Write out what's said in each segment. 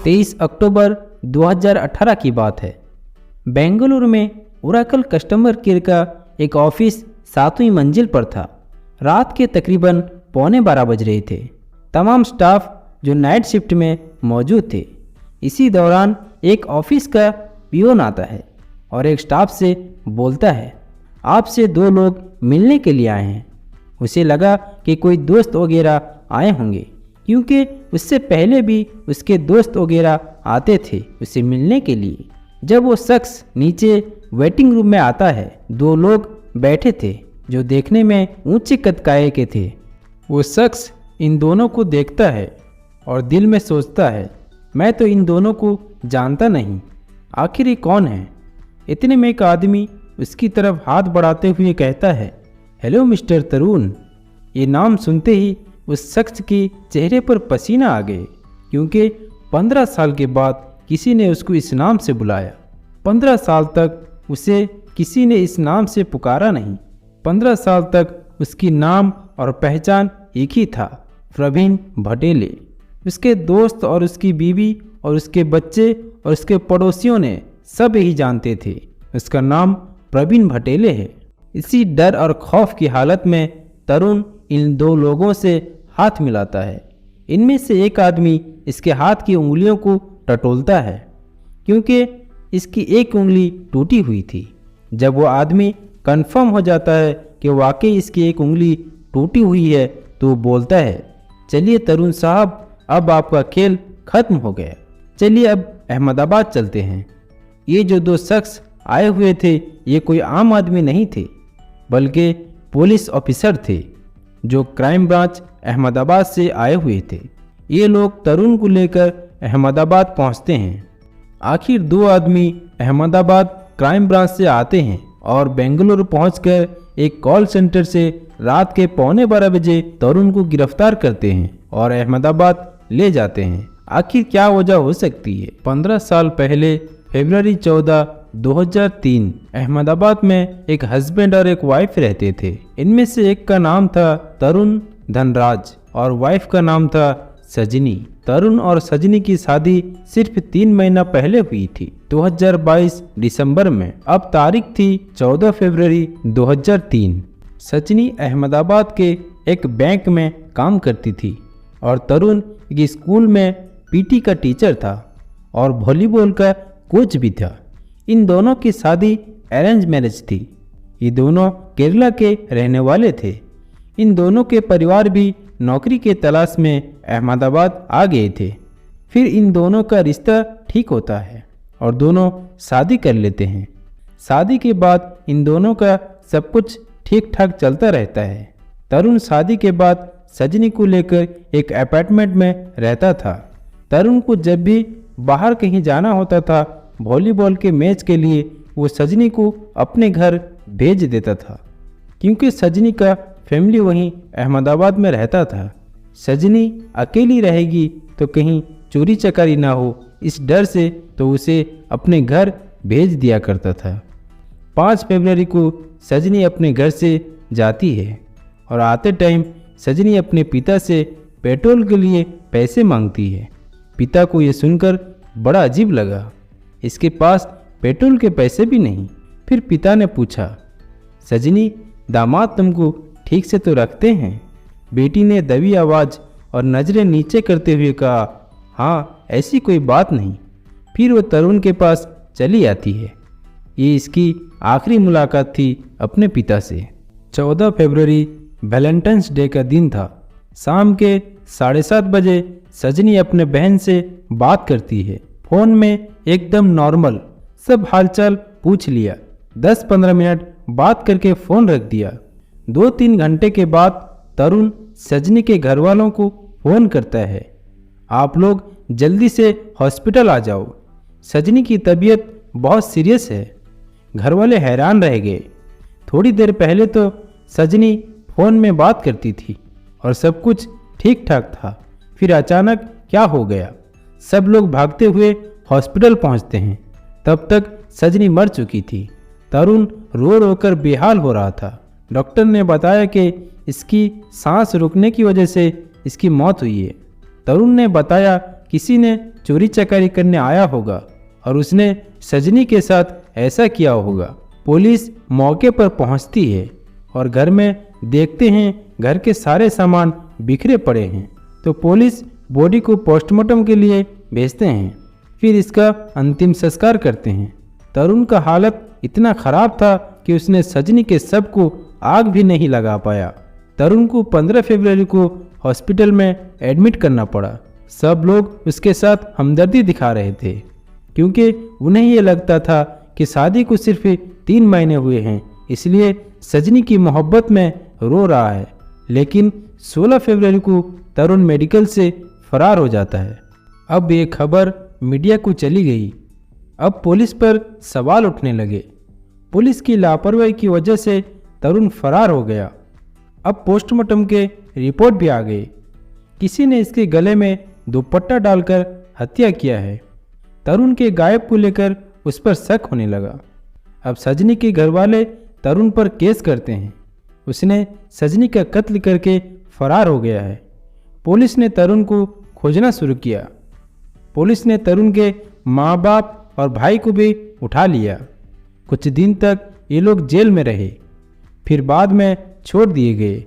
23 अक्टूबर 2018 की बात है। बेंगलुरु में ओरेकल कस्टमर केयर का एक ऑफिस 7वीं मंजिल पर था। रात के तकरीबन 11:15 बज रहे थे। तमाम स्टाफ जो नाइट शिफ्ट में मौजूद थे। इसी दौरान एक ऑफिस का पियोन आता है और एक स्टाफ से बोलता है, आपसे 2 लोग मिलने के लिए आए हैं। उसे लगा कि कोई दोस्त वगैरह आए होंगे, क्योंकि उससे पहले भी उसके दोस्त वगैरह आते थे उसे मिलने के लिए। जब वो शख्स नीचे वेटिंग रूम में आता है, 2 लोग बैठे थे जो देखने में ऊंचे कद काये के थे। वो शख्स इन दोनों को देखता है और दिल में सोचता है, मैं तो इन दोनों को जानता नहीं, आखिर ये कौन है। इतने में एक आदमी उसकी तरफ हाथ बढ़ाते हुए कहता है, हेलो मिस्टर तरुण। ये नाम सुनते ही उस शख्स के चेहरे पर पसीना आ गए, क्योंकि 15 साल के बाद किसी ने उसको इस नाम से बुलाया। 15 साल तक उसे किसी ने इस नाम से पुकारा नहीं। 15 साल तक उसकी नाम और पहचान एक ही था, प्रवीण भटेले। उसके दोस्त और उसकी बीवी और उसके बच्चे और उसके पड़ोसियों ने सब यही जानते थे, उसका नाम प्रवीण भटेले है। इसी डर और खौफ की हालत में तरुण इन 2 लोगों से हाथ मिलाता है। इनमें से एक आदमी इसके हाथ की उंगलियों को टटोलता है, क्योंकि इसकी एक उंगली टूटी हुई थी। जब वो आदमी कंफर्म हो जाता है कि वाकई इसकी एक उंगली टूटी हुई है, तो वो बोलता है, चलिए तरुण साहब, अब आपका खेल खत्म हो गया, चलिए अब अहमदाबाद चलते हैं। ये जो 2 शख्स आए हुए थे, ये कोई आम आदमी नहीं थे, बल्कि पुलिस ऑफिसर थे जो क्राइम ब्रांच अहमदाबाद से आए हुए थे। ये लोग तरुण को लेकर अहमदाबाद पहुंचते हैं। आखिर 2 आदमी अहमदाबाद क्राइम ब्रांच से आते हैं और बेंगलुरु पहुंचकर एक कॉल सेंटर से रात के 11:15 बजे तरुण को गिरफ्तार करते हैं और अहमदाबाद ले जाते हैं। आखिर क्या वजह हो सकती है? 15 साल पहले फरवरी 14, 2003 अहमदाबाद में एक हस्बैंड और एक वाइफ रहते थे। इनमें से एक का नाम था तरुण धनराज और वाइफ का नाम था सजनी। तरुण और सजनी की शादी सिर्फ 3 महीना पहले हुई थी, 2022 दिसंबर में। अब तारीख थी 14 फरवरी 2003। सजनी अहमदाबाद के एक बैंक में काम करती थी और तरुण एक स्कूल में पीटी का टीचर था और वॉलीबॉल का कोच भी था। इन दोनों की शादी अरेंज मैरिज थी। ये दोनों केरला के रहने वाले थे। इन दोनों के परिवार भी नौकरी के तलाश में अहमदाबाद आ गए थे। फिर इन दोनों का रिश्ता ठीक होता है और दोनों शादी कर लेते हैं। शादी के बाद इन दोनों का सब कुछ ठीक ठाक चलता रहता है। तरुण शादी के बाद सजनी को लेकर एक अपार्टमेंट में रहता था। तरुण को जब भी बाहर कहीं जाना होता था वॉलीबॉल के मैच के लिए, वो सजनी को अपने घर भेज देता था, क्योंकि सजनी का फैमिली वहीं अहमदाबाद में रहता था। सजनी अकेली रहेगी तो कहीं चोरी चकारी ना हो, इस डर से तो उसे अपने घर भेज दिया करता था। 5 फरवरी को सजनी अपने घर से जाती है और आते टाइम सजनी अपने पिता से पेट्रोल के लिए पैसे मांगती है। पिता को ये सुनकर बड़ा अजीब लगा, इसके पास पेट्रोल के पैसे भी नहीं। फिर पिता ने पूछा, सजनी दामाद तुमको ठीक से तो रखते हैं? बेटी ने दबी आवाज़ और नज़रें नीचे करते हुए कहा, हाँ ऐसी कोई बात नहीं। फिर वो तरुण के पास चली आती है। ये इसकी आखिरी मुलाकात थी अपने पिता से। 14 फरवरी वैलेंटाइंस डे का दिन था। शाम के 7:30 बजे सजनी अपने बहन से बात करती है। फ़ोन में एकदम नॉर्मल सब हालचाल पूछ लिया। 10-15 मिनट बात करके फ़ोन रख दिया। 2-3 घंटे के बाद तरुण सजनी के घर वालों को फ़ोन करता है, आप लोग जल्दी से हॉस्पिटल आ जाओ, सजनी की तबीयत बहुत सीरियस है। घर वाले हैरान रह गए। थोड़ी देर पहले तो सजनी फ़ोन में बात करती थी और सब कुछ ठीक ठाक था, फिर अचानक क्या हो गया? सब लोग भागते हुए हॉस्पिटल पहुंचते हैं। तब तक सजनी मर चुकी थी। तरुण रो रो कर बेहाल हो रहा था। डॉक्टर ने बताया कि इसकी सांस रुकने की वजह से इसकी मौत हुई है। तरुण ने बताया किसी ने चोरी चकारी करने आया होगा और उसने सजनी के साथ ऐसा किया होगा। पुलिस मौके पर पहुंचती है और घर में देखते हैं घर के सारे सामान बिखरे पड़े हैं। तो पुलिस बॉडी को पोस्टमार्टम के लिए भेजते हैं, फिर इसका अंतिम संस्कार करते हैं। तरुण का हालत इतना खराब था कि उसने सजनी के शव को आग भी नहीं लगा पाया। तरुण को 15 फरवरी को हॉस्पिटल में एडमिट करना पड़ा। सब लोग उसके साथ हमदर्दी दिखा रहे थे क्योंकि उन्हें ये लगता था कि शादी को सिर्फ 3 महीने हुए हैं, इसलिए सजनी की मोहब्बत में रो रहा है। लेकिन 16 फरवरी को तरुण मेडिकल से फरार हो जाता है। अब ये खबर मीडिया को चली गई। अब पुलिस पर सवाल उठने लगे। पुलिस की लापरवाही की वजह से तरुण फरार हो गया। अब पोस्टमार्टम के रिपोर्ट भी आ गई। किसी ने इसके गले में दुपट्टा डालकर हत्या किया है। तरुण के गायब को लेकर उस पर शक होने लगा। अब सजनी के घरवाले तरुण पर केस करते हैं। उसने सजनी का कत्ल करके फरार हो गया है। पुलिस ने तरुण को खोजना शुरू किया। पुलिस ने तरुण के माँ बाप और भाई को भी उठा लिया। कुछ दिन तक ये लोग जेल में रहे, फिर बाद में छोड़ दिए गए।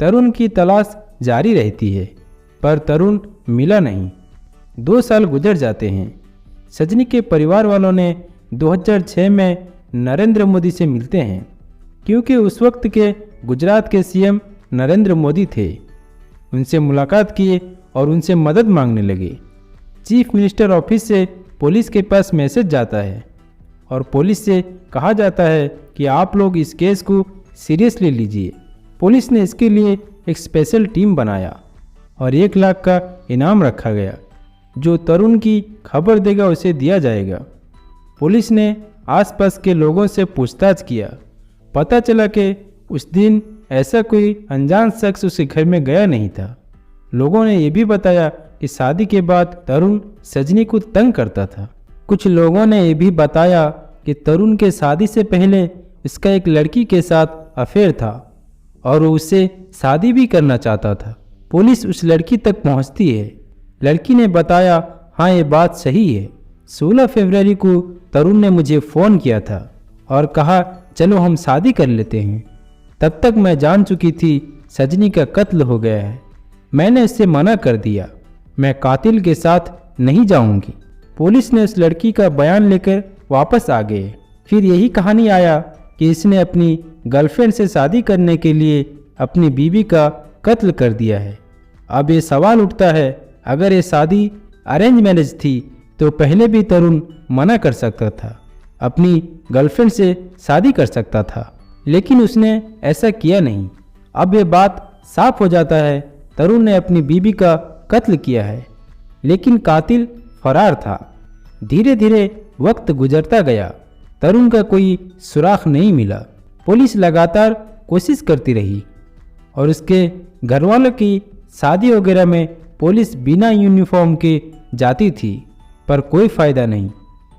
तरुण की तलाश जारी रहती है पर तरुण मिला नहीं। 2 साल गुजर जाते हैं। सजनी के परिवार वालों ने 2006 में नरेंद्र मोदी से मिलते हैं क्योंकि उस वक्त के गुजरात के सीएम नरेंद्र मोदी थे। उनसे मुलाकात किए और उनसे मदद मांगने लगे। चीफ मिनिस्टर ऑफिस से पुलिस के पास मैसेज जाता है और पुलिस से कहा जाता है कि आप लोग इस केस को सीरियसली लीजिए। पुलिस ने इसके लिए एक स्पेशल टीम बनाया और 1 लाख का इनाम रखा गया। जो तरुण की खबर देगा उसे दिया जाएगा। पुलिस ने आसपास के लोगों से पूछताछ किया। पता चला कि उस दिन ऐसा कोई अनजान शख्स उसके घर में गया नहीं था। लोगों ने यह भी बताया कि शादी के बाद तरुण सजनी को तंग करता था। कुछ लोगों ने यह भी बताया कि तरुण के शादी से पहले इसका एक लड़की के साथ अफेयर था और वो उससे शादी भी करना चाहता था। पुलिस उस लड़की तक पहुंचती है। लड़की ने बताया, हाँ ये बात सही है। 16 फरवरी को तरुण ने मुझे फ़ोन किया था और कहा चलो हम शादी कर लेते हैं। तब तक मैं जान चुकी थी सजनी का कत्ल हो गया है। मैंने उससे मना कर दिया, मैं कातिल के साथ नहीं जाऊंगी। पुलिस ने उस लड़की का बयान लेकर वापस आ गए। फिर यही कहानी आया कि इसने अपनी गर्लफ्रेंड से शादी करने के लिए अपनी बीवी का कत्ल कर दिया है। अब ये सवाल उठता है, अगर ये शादी अरेंज मैरिज थी तो पहले भी तरुण मना कर सकता था, अपनी गर्लफ्रेंड से शादी कर सकता था, लेकिन उसने ऐसा किया नहीं। अब ये बात साफ हो जाता है, तरुण ने अपनी बीवी का कत्ल किया है, लेकिन कातिल फरार था। धीरे धीरे वक्त गुजरता गया, तरुण का कोई सुराग नहीं मिला। पुलिस लगातार कोशिश करती रही और उसके घरवालों की शादी वगैरह में पुलिस बिना यूनिफॉर्म के जाती थी, पर कोई फ़ायदा नहीं।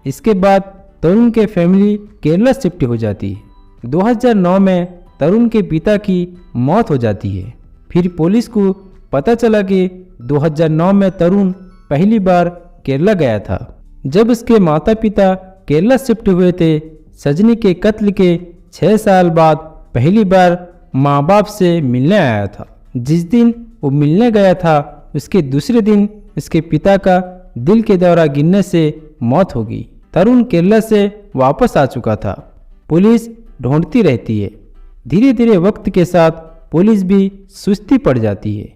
इसके बाद तरुण के फैमिली केरला शिफ्ट हो जाती है। 2009 में तरुण के पिता की मौत हो जाती है। फिर पुलिस को पता चला कि 2009 में तरुण पहली बार केरला गया था। जब उसके माता पिता केरला शिफ्ट हुए थे, सजनी के कत्ल के 6 साल बाद पहली बार माँ बाप से मिलने आया था। जिस दिन वो मिलने गया था उसके दूसरे दिन उसके पिता का दिल के दौरा गिरने से मौत हो गई। तरुण केरला से वापस आ चुका था। पुलिस ढूंढती रहती है। धीरे धीरे वक्त के साथ पुलिस भी सुस्ती पड़ जाती है।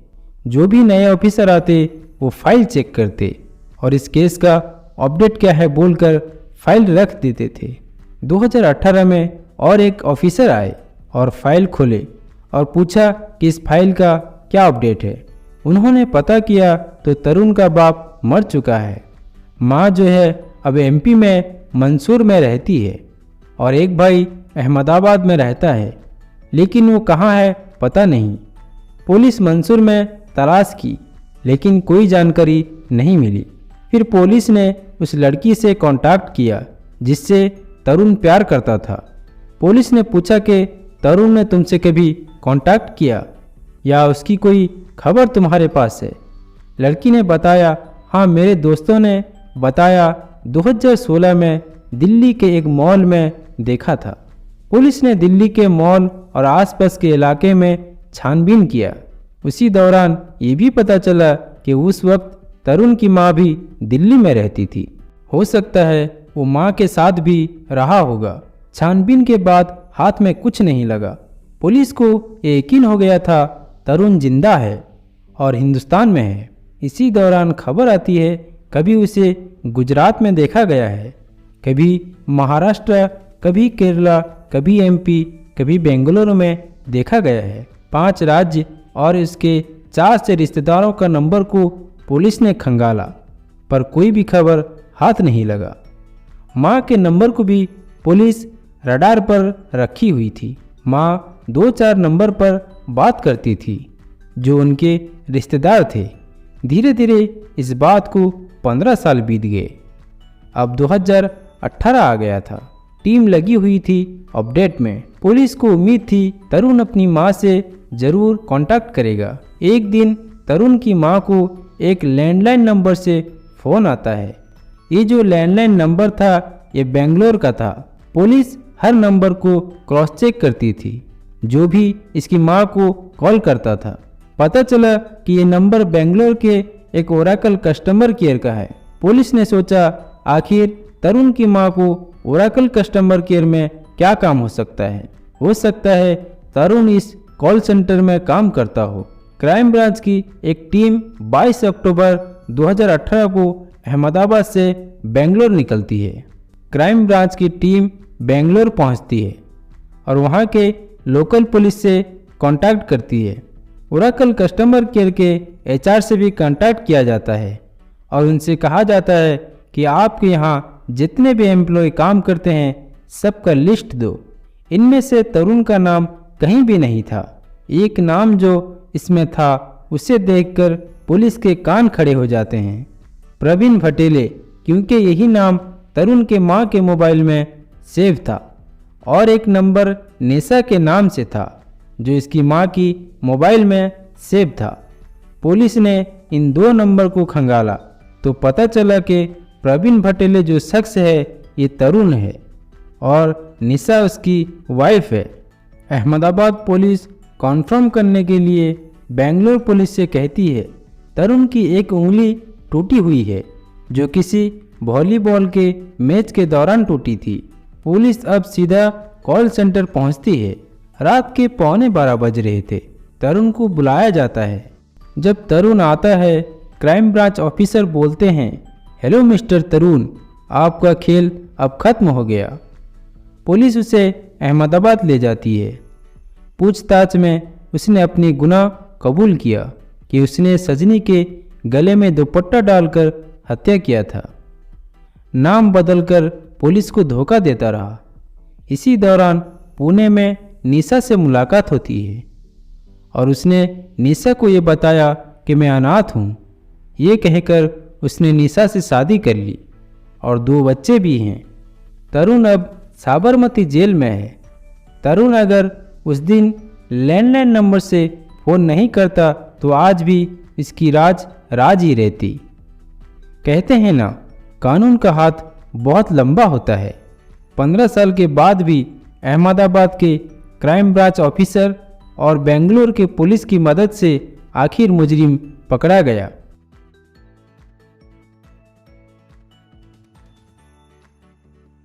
जो भी नए ऑफिसर आते वो फाइल चेक करते और इस केस का अपडेट क्या है बोलकर फाइल रख देते थे। 2018 में और एक ऑफिसर आए और फाइल खोले और पूछा कि इस फाइल का क्या अपडेट है। उन्होंने पता किया तो तरुण का बाप मर चुका है। माँ जो है अब एमपी में मंसूर में रहती है और एक भाई अहमदाबाद में रहता है, लेकिन वो कहाँ है पता नहीं। पुलिस मंसूर में तलाश की लेकिन कोई जानकारी नहीं मिली। फिर पुलिस ने उस लड़की से कांटेक्ट किया जिससे तरुण प्यार करता था। पुलिस ने पूछा कि तरुण ने तुमसे कभी कांटेक्ट किया या उसकी कोई खबर तुम्हारे पास है? लड़की ने बताया, हाँ, मेरे दोस्तों ने बताया 2016 में दिल्ली के एक मॉल में देखा था। पुलिस ने दिल्ली के मॉल और आसपास के इलाके में छानबीन किया। उसी दौरान ये भी पता चला कि उस वक्त तरुण की मां भी दिल्ली में रहती थी। हो सकता है वो मां के साथ भी रहा होगा। छानबीन के बाद हाथ में कुछ नहीं लगा। पुलिस को यकीन हो गया था तरुण जिंदा है और हिंदुस्तान में है। इसी दौरान खबर आती है कभी उसे गुजरात में देखा गया है, कभी महाराष्ट्र, कभी केरला, कभी एमपी, कभी बेंगलुरु में देखा गया है। 5 राज्य और इसके 4 से रिश्तेदारों का नंबर को पुलिस ने खंगाला, पर कोई भी खबर हाथ नहीं लगा। मां के नंबर को भी पुलिस रडार पर रखी हुई थी। मां 2-4 नंबर पर बात करती थी जो उनके रिश्तेदार थे। धीरे धीरे इस बात को 15 साल बीत गए। अब 2018 आ गया था। टीम लगी हुई थी अपडेट में। पुलिस को उम्मीद थी तरुण अपनी मां से जरूर कांटेक्ट करेगा। एक दिन तरुण की मां को एक लैंडलाइन नंबर से फ़ोन आता है। ये जो लैंडलाइन नंबर था ये बेंगलोर का था। पुलिस हर नंबर को क्रॉस चेक करती थी जो भी इसकी मां को कॉल करता था। पता चला कि ये नंबर बेंगलोर के एक ओरेकल कस्टमर केयर का है। पुलिस ने सोचा आखिर तरुण की मां को ओरेकल कस्टमर केयर में क्या काम हो सकता है। हो सकता है तरुण इस कॉल सेंटर में काम करता हो। क्राइम ब्रांच की एक टीम 22 अक्टूबर 2018 को अहमदाबाद से बेंगलोर निकलती है। क्राइम ब्रांच की टीम बेंगलोर पहुंचती है और वहां के लोकल पुलिस से कांटेक्ट करती है। ओरेकल कस्टमर केयर के एचआर से भी कांटेक्ट किया जाता है और उनसे कहा जाता है कि आपके यहाँ जितने भी एम्प्लॉय काम करते हैं सबका लिस्ट दो। इनमें से तरुण का नाम कहीं भी नहीं था। एक नाम जो इसमें था उसे देखकर पुलिस के कान खड़े हो जाते हैं, प्रवीण भटेले, क्योंकि यही नाम तरुण के मां के मोबाइल में सेव था और एक नंबर निशा के नाम से था जो इसकी मां की मोबाइल में सेव था। पुलिस ने इन 2 नंबर को खंगाला तो पता चला कि प्रवीण भटेले जो शख्स है ये तरुण है और निशा उसकी वाइफ है। अहमदाबाद पुलिस कॉन्फर्म करने के लिए बेंगलोर पुलिस से कहती है तरुण की एक उंगली टूटी हुई है जो किसी वॉलीबॉल के मैच के दौरान टूटी थी। पुलिस अब सीधा कॉल सेंटर पहुंचती है। रात के 11:15 बज रहे थे। तरुण को बुलाया जाता है। जब तरुण आता है क्राइम ब्रांच ऑफिसर बोलते हैं, हेलो मिस्टर तरुण, आपका खेल अब खत्म हो गया। पुलिस उसे अहमदाबाद ले जाती है। पूछताछ में उसने अपनी गुनाह कबूल किया कि उसने सजनी के गले में दुपट्टा डालकर हत्या किया था। नाम बदलकर पुलिस को धोखा देता रहा। इसी दौरान पुणे में निशा से मुलाकात होती है और उसने निशा को ये बताया कि मैं अनाथ हूँ। ये कहकर उसने निशा से शादी कर ली और 2 बच्चे भी हैं। तरुण अब साबरमती जेल में है। तरुण अगर उस दिन लैंडलाइन नंबर से फ़ोन नहीं करता तो आज भी इसकी राज ही रहती। कहते हैं ना, कानून का हाथ बहुत लंबा होता है। 15 साल के बाद भी अहमदाबाद के क्राइम ब्रांच ऑफिसर और बेंगलोर के पुलिस की मदद से आखिर मुजरिम पकड़ा गया।